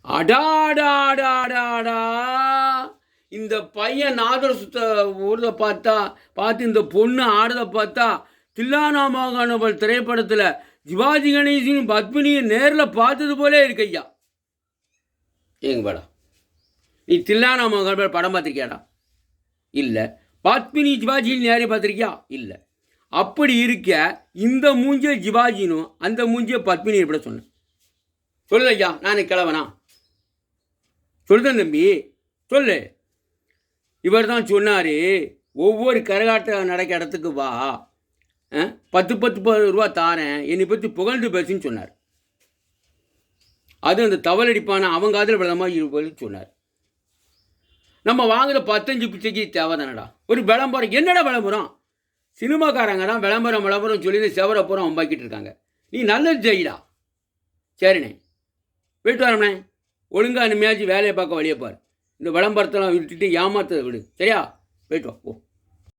அடாடாடாடாடா, இந்த பையன் நாதர சுத்த ஊர்ல பார்த்து இந்த பொண்ணு ஆடுறத பார்த்தா தில்லானா மோகனவள் திரைப்படத்தில் சிவாஜி கணேசன் பத்மினியை நேரில் பார்த்தது போலே இருக்கு ஐயா. ஏங்க படம், நீ தில்லானா மோகனவள் படம் பார்த்துருக்கியாடா? இல்லை. பத்மினி சிவாஜின்னு நேரே பார்த்துருக்கியா? இல்லை. அப்படி இருக்க இந்த மூஞ்சிய சிவாஜினும் அந்த மூஞ்சிய பத்மினி எப்படி சொன்னேன்? சொல்லு ஐயா, நான் கிழவனா? சொல்லுதேன் தம்பி, சொல்லு. இவர் தான் சொன்னார், ஒவ்வொரு கரகாட்டம் நடக்க இடத்துக்கு வா, 10 ரூபா தாரேன், என்னை பற்றி புகழ்ந்து பேசுன்னு சொன்னார். அது அந்த தவளடிப்பான அவங்க காதில் விளமாக இருப்பதுன்னு சொன்னார். நம்ம வாங்குகிற 15 பிச்சைக்கு தேவை தானடா ஒரு விளம்பரம். என்னடா விளம்பரம்? சினிமாக்காரங்க தான் விளம்பரம் சொல்லி செவரை பூரா அம்பாக்கிட்டு இருக்காங்க. நீ நல்லது செய்யடா. சரிண்ணே, போயிட்டு வரம்ண்ணே. ஒழுங்காக இனிமையாச்சும் வேலையை பார்க்க வழியை பாரு. இந்த விளம்பரத்தெல்லாம் விட்டுட்டு ஏமாத்த விடு. சரியா? போயிட்டு வா. ஓ.